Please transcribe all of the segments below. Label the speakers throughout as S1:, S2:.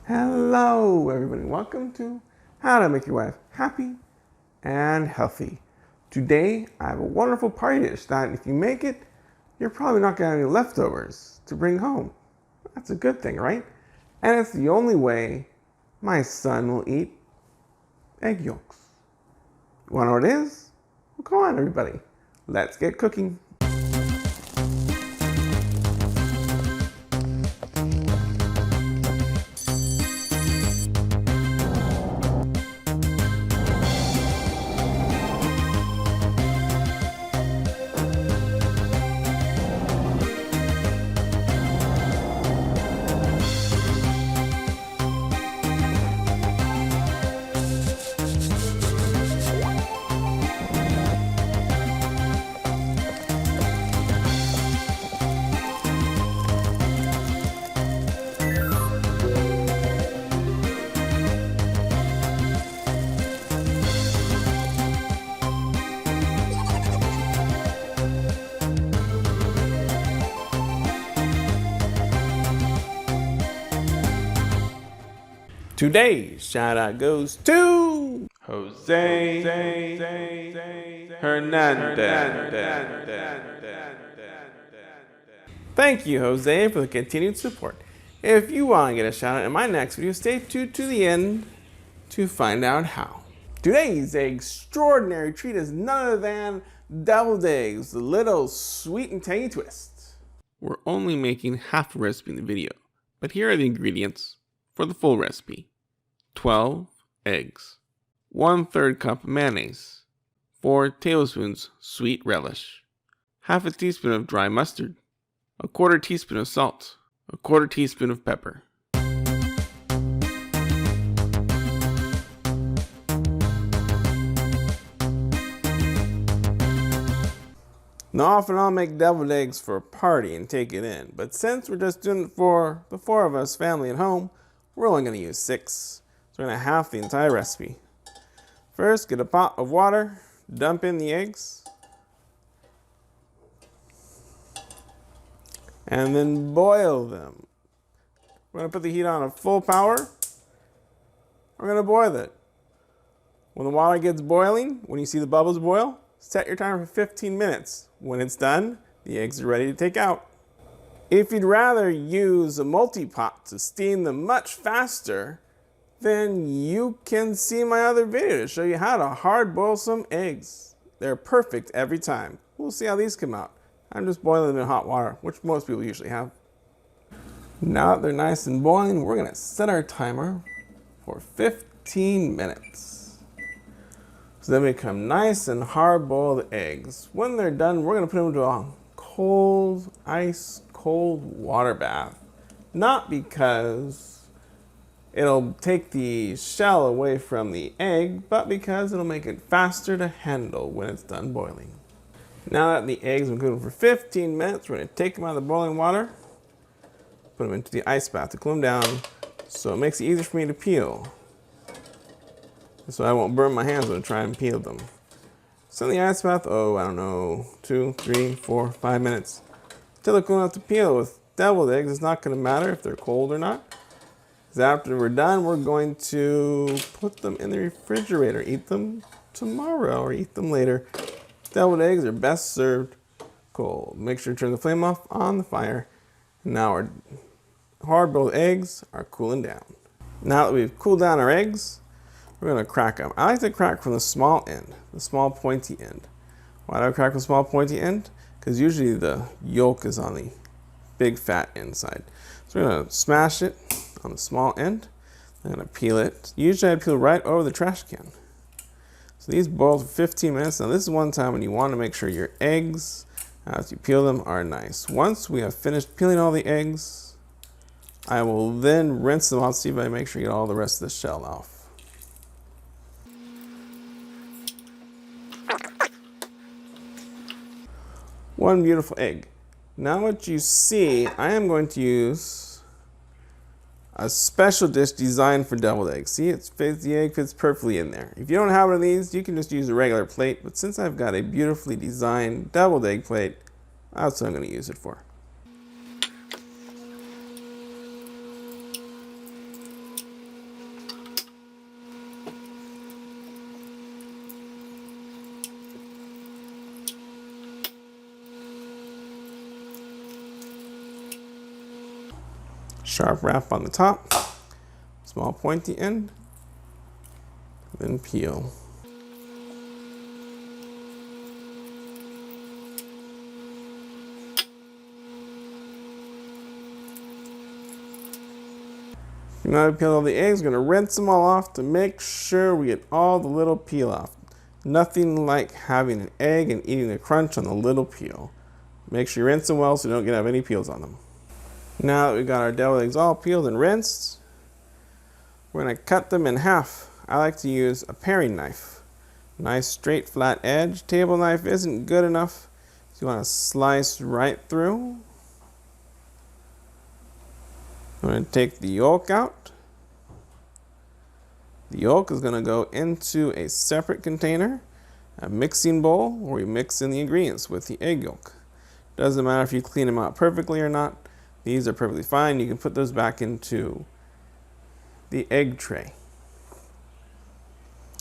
S1: Hello everybody, welcome to How to Make Your Wife Happy and Healthy. Today I have a wonderful party dish that if you make it, you're probably not going to have any leftovers to bring home. That's a good thing, right? And it's the only way my son will eat egg yolks. You want to know what it is? Well, come on everybody, let's get cooking. Today's shout out goes to Jose Hernandez. Thank you, Jose, for the continued support. If you want to get a shout out in my next video, stay tuned to the end to find out how. Today's extraordinary treat is none other than deviled eggs, the little sweet and tangy twist. We're only making half a recipe in the video, but here are the ingredients for the full recipe. 12 eggs, 1/3 cup of mayonnaise, 4 tablespoons sweet relish, half a teaspoon of dry mustard, 1/4 teaspoon of salt, 1/4 teaspoon of pepper. Now often I'll make deviled eggs for a party and take it in, but since we're just doing it for the 4 of us family at home, we're only going to use 6. So we're going to half the entire recipe. First, get a pot of water, dump in the eggs, and then boil them. We're going to put the heat on at full power. We're going to boil it. When the water gets boiling, when you see the bubbles boil, set your timer for 15 minutes. When it's done, the eggs are ready to take out. If you'd rather use a multi-pot to steam them much faster, then you can see my other video to show you how to hard boil some eggs. They're perfect every time. We'll see how these come out. I'm just boiling them in hot water, which most people usually have. Now that they're nice and boiling, we're going to set our timer for 15 minutes. So they become nice and hard boiled eggs. When they're done, we're going to put them into a cold, ice cold water bath. Not because it'll take the shell away from the egg, but because it'll make it faster to handle when it's done boiling. Now that the eggs have been cooking for 15 minutes, we're going to take them out of the boiling water, put them into the ice bath to cool them down so it makes it easier for me to peel. So I won't burn my hands when I try and peel them. So in the ice bath, I don't know, 2, 3, 4, 5 minutes. Until they're cool enough to peel. With deviled eggs, it's not going to matter if they're cold or not. Because after we're done, we're going to put them in the refrigerator. Eat them tomorrow or eat them later. Deviled eggs are best served cold. Make sure to turn the flame off on the fire. Now our hard-boiled eggs are cooling down. Now that we've cooled down our eggs, we're going to crack them. I like to crack from the small end, the small pointy end. Why do I crack from the small pointy end? Because usually the yolk is on the big fat inside. So we're going to smash it on the small end. I'm going to peel it. Usually I peel right over the trash can. So these boil for 15 minutes. Now this is one time when you want to make sure your eggs, as you peel them, are nice. Once we have finished peeling all the eggs, I will then rinse them off, see if I make sure you get all the rest of the shell off. One beautiful egg. Now what you see, I am going to use a special dish designed for deviled eggs. See, the egg fits perfectly in there. If you don't have one of these, you can just use a regular plate, but since I've got a beautifully designed deviled egg plate, that's what I'm going to use it for. Sharp wrap on the top, small pointy end, then peel. Now we peel all the eggs, we're going to rinse them all off to make sure we get all the little peel off. Nothing like having an egg and eating the crunch on the little peel. Make sure you rinse them well so you don't have any peels on them. Now that we've got our deviled eggs all peeled and rinsed, we're going to cut them in half. I like to use a paring knife. Nice straight flat edge. Table knife isn't good enough, so you want to slice right through. I'm going to take the yolk out. The yolk is going to go into a separate container, a mixing bowl, where we mix in the ingredients with the egg yolk. Doesn't matter if you clean them out perfectly or not. These are perfectly fine. You can put those back into the egg tray.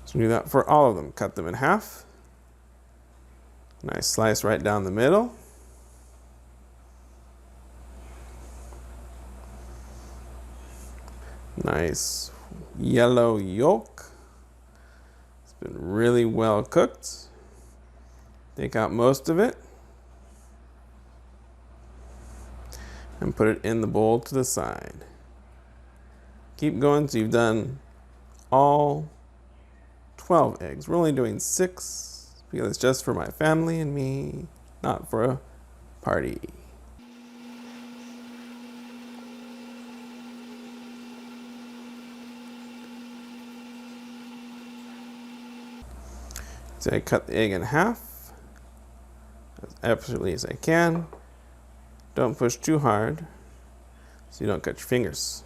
S1: So do that for all of them. Cut them in half. Nice slice right down the middle. Nice yellow yolk. It's been really well cooked. Take out most of it and put it in the bowl to the side. Keep going till you've done all 12 eggs. We're only doing 6 because it's just for my family and me, not for a party. So I cut the egg in half, as efficiently as I can. Don't push too hard so you don't cut your fingers.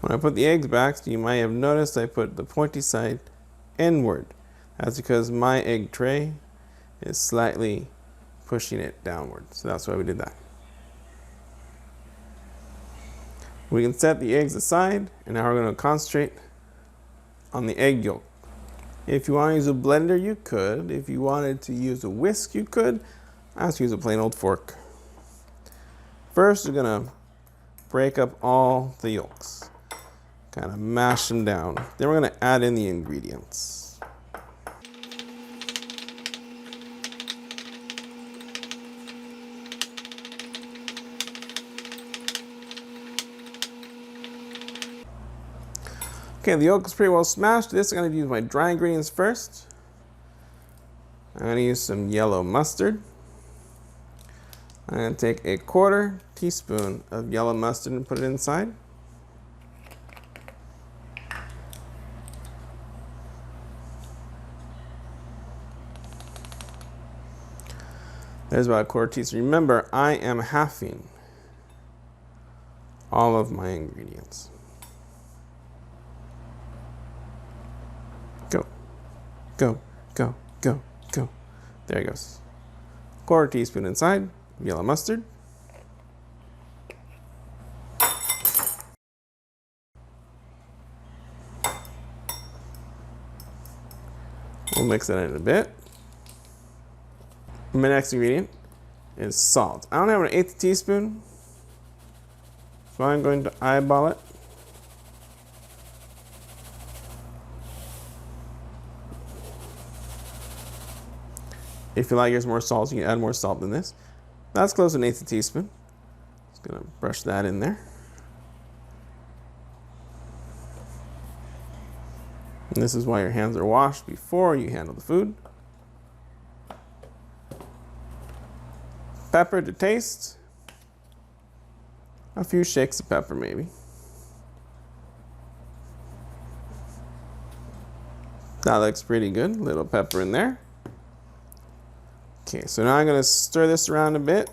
S1: When I put the eggs back, you might have noticed I put the pointy side inward. That's because my egg tray is slightly pushing it downward. So that's why we did that. We can set the eggs aside, and now we're going to concentrate on the egg yolk. If you want to use a blender, you could. If you wanted to use a whisk, you could. I just use a plain old fork. First, we're going to break up all the yolks. Kind of mash them down. Then we're going to add in the ingredients. Okay, the yolk is pretty well smashed. This I'm going to use my dry ingredients first. I'm going to use some yellow mustard. I'm going to take a 1/4 teaspoon of yellow mustard and put it inside. There's about a 1/4 teaspoon. Remember, I am halving all of my ingredients. Go, go, go, go, go. There it goes. 1/4 teaspoon inside, yellow mustard. We'll mix that in a bit. My next ingredient is salt. I don't have an 1/8 teaspoon, so I'm going to eyeball it. If you like yours more salt, you can add more salt than this. That's close to an 1/8 teaspoon. Just gonna brush that in there. And this is why your hands are washed before you handle the food. Pepper to taste. A few shakes of pepper maybe. That looks pretty good. Little pepper in there. Okay, so now I'm going to stir this around a bit.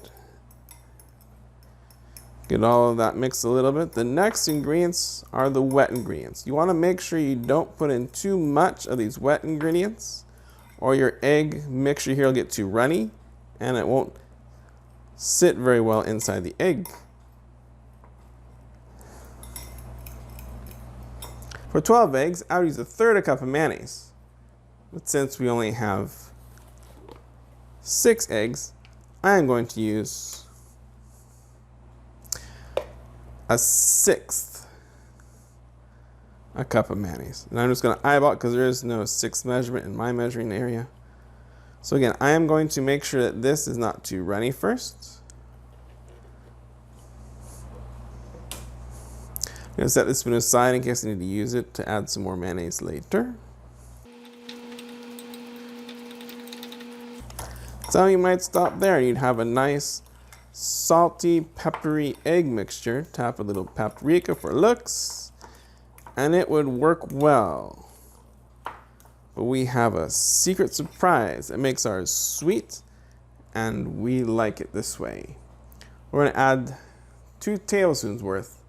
S1: Get all of that mixed a little bit. The next ingredients are the wet ingredients. You want to make sure you don't put in too much of these wet ingredients, or your egg mixture here will get too runny and it won't sit very well inside the egg. For 12 eggs, I would use 1/3 cup of mayonnaise. But since we only have 6 eggs, I am going to use 1/6 a cup of mayonnaise. And I'm just going to eyeball it because there is no 6th measurement in my measuring area. So again, I am going to make sure that this is not too runny first. I'm going to set this spoon aside in case I need to use it to add some more mayonnaise later. So you might stop there. You'd have a nice salty, peppery egg mixture. Tap a little paprika for looks, and it would work well. But we have a secret surprise that makes ours sweet, and we like it this way. We're going to add 2 tablespoons worth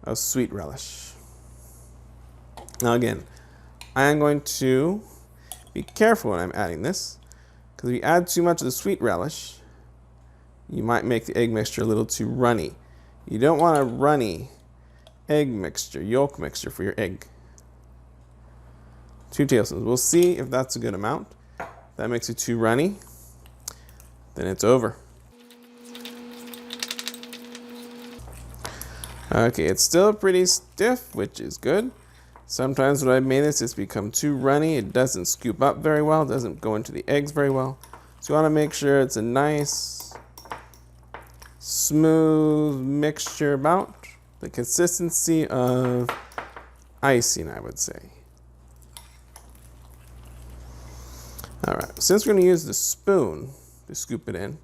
S1: of sweet relish. Now again, I am going to be careful when I'm adding this, because if you add too much of the sweet relish, you might make the egg mixture a little too runny. You don't want a runny egg mixture, yolk mixture for your egg. 2 tablespoons. We'll see if that's a good amount. If that makes it too runny, then it's over. Okay, it's still pretty stiff, which is good. Sometimes when I've made this, it's become too runny. It doesn't scoop up very well. It doesn't go into the eggs very well. So you want to make sure it's a nice, smooth mixture, about the consistency of icing, I would say. All right, since we're going to use the spoon to scoop it in,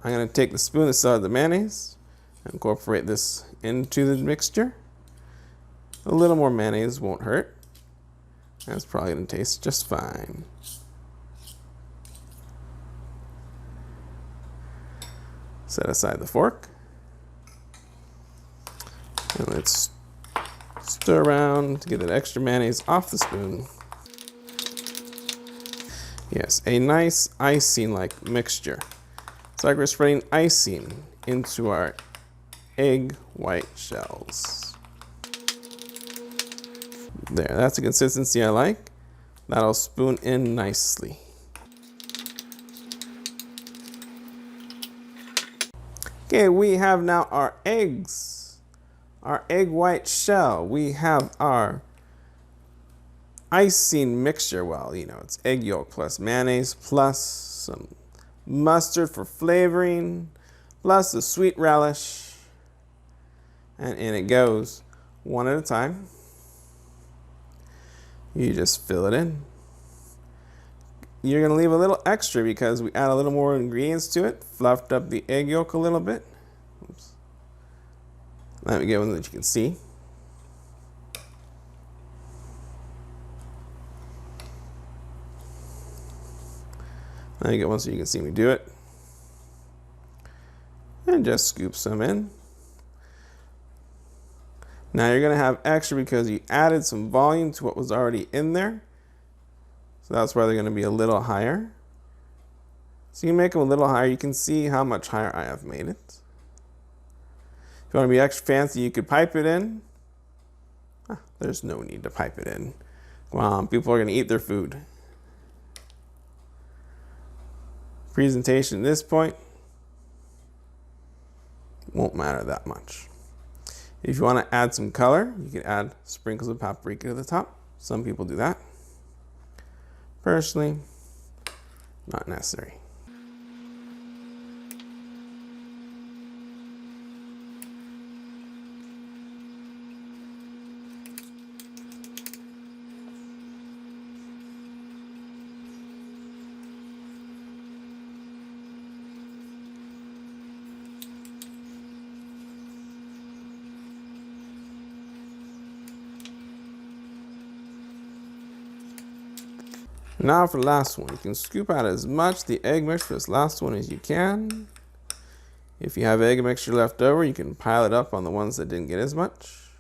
S1: I'm going to take the spoon that started the mayonnaise and incorporate this into the mixture. A little more mayonnaise won't hurt. That's probably going to taste just fine. Set aside the fork. And let's stir around to get that extra mayonnaise off the spoon. Yes, a nice icing-like mixture. It's like we're spreading icing into our egg white shells. There, that's the consistency I like. That'll spoon in nicely. Okay, we have now our eggs, our egg white shell. We have our icing mixture. Well, you know, it's egg yolk plus mayonnaise plus some mustard for flavoring plus the sweet relish. And in it goes, one at a time. You just fill it in. You're gonna leave a little extra because we add a little more ingredients to it. Fluffed up the egg yolk a little bit. Oops. Let me get one that you can see. Let me get one so you can see me do it. And just scoop some in. Now you're going to have extra because you added some volume to what was already in there. So that's why they're going to be a little higher. So you can make them a little higher. You can see how much higher I have made it. If you want to be extra fancy, you could pipe it in. There's no need to pipe it in. Come on, people are going to eat their food. Presentation at this point won't matter that much. If you want to add some color, you can add sprinkles of paprika to the top. Some people do that. Personally, not necessary. Now for the last one, you can scoop out as much the egg mixture for this last one as you can. If you have egg mixture left over, you can pile it up on the ones that didn't get as much.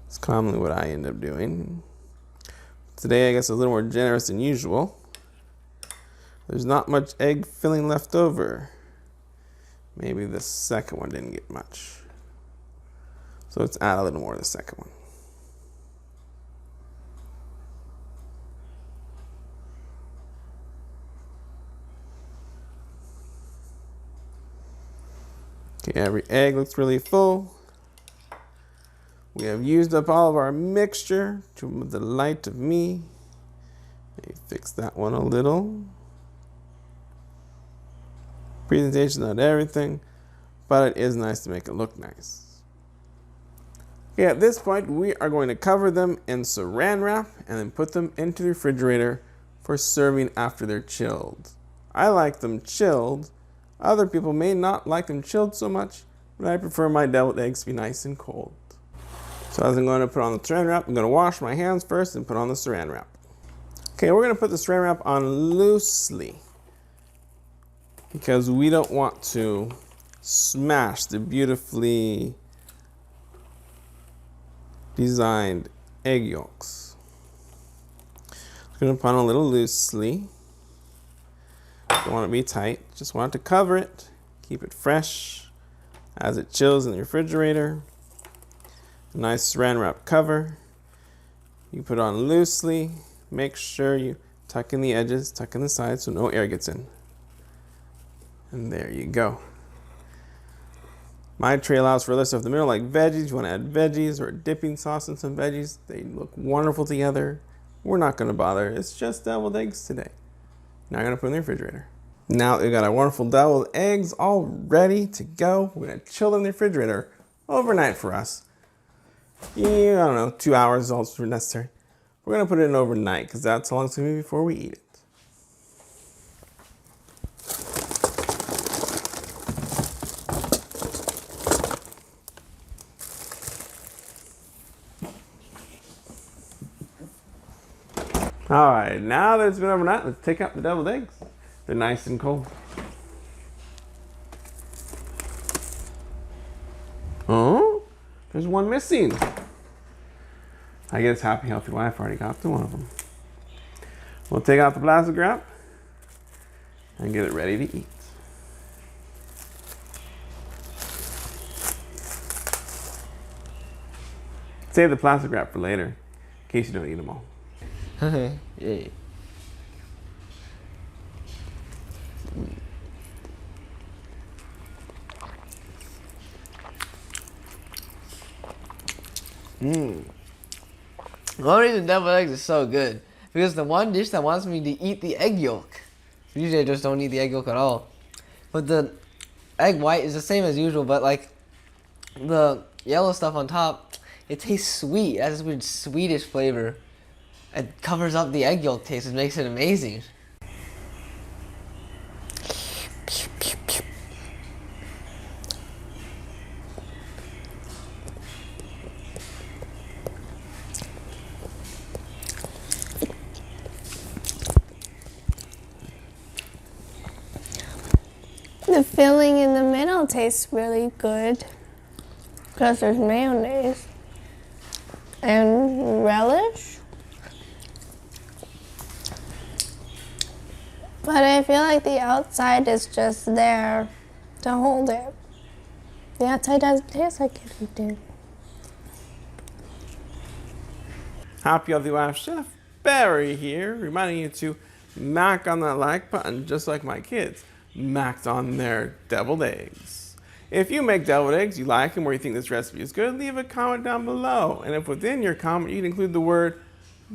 S1: It's commonly what I end up doing. Today, I guess a little more generous than usual. There's not much egg filling left over. Maybe the second one didn't get much. So let's add a little more to the second one. Okay, every egg looks really full. We have used up all of our mixture to the delight of me. Maybe fix that one a little. Presentation's not everything, but it is nice to make it look nice. Okay, at this point, we are going to cover them in saran wrap and then put them into the refrigerator for serving after they're chilled. I like them chilled. Other people may not like them chilled so much, but I prefer my deviled eggs to be nice and cold. So as I'm going to put on the saran wrap, I'm going to wash my hands first and put on the saran wrap. Okay, we're going to put the saran wrap on loosely because we don't want to smash the beautifully designed egg yolks. I'm going to put on a little loosely. Don't want it to be tight, just want it to cover it, keep it fresh as it chills in the refrigerator. A nice saran wrap cover. You put it on loosely. Make sure you tuck in the edges, tuck in the sides so no air gets in. And there you go. My tray allows for other stuff in the middle, like veggies. You want to add veggies or dipping sauce and some veggies. They look wonderful together. We're not going to bother. It's just deviled eggs today. Now I'm going to put them in the refrigerator. Now that we've got our wonderful deviled eggs all ready to go, we're going to chill them in the refrigerator overnight for us. Yeah, I don't know, 2 hours is all necessary. We're going to put it in overnight because that's how long it's going to be before we eat it. All right, now that it's been overnight, let's take out the deviled eggs. They're nice and cold. Oh, there's one missing. I guess Happy Healthy Wife already got to one of them. We'll take out the plastic wrap and get it ready to eat. Save the plastic wrap for later, in case you don't eat them all.
S2: Yeah. The only reason deviled eggs is so good because the one dish that wants me to eat the egg yolk. Usually I just don't eat the egg yolk at all. But the egg white is the same as usual, but like the yellow stuff on top, it tastes sweet. It has this weird sweetish flavor. It covers up the egg yolk taste. It makes it amazing.
S3: The filling in the middle tastes really good because there's mayonnaise and relish. But I feel like the outside is just there to hold it. The outside doesn't taste like anything.
S1: Happy Healthy Wife Chef Barry here, reminding you to knock on that like button just like my kids knocked on their deviled eggs. If you make deviled eggs, you like them, or you think this recipe is good, leave a comment down below. And if within your comment you can include the word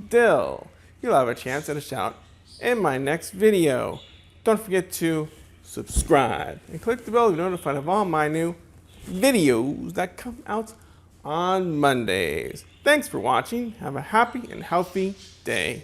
S1: dill, you'll have a chance at a shout in my next video. Don't forget to subscribe and click the bell to be notified of all my new videos that come out on Mondays. Thanks for watching. Have a happy and healthy day.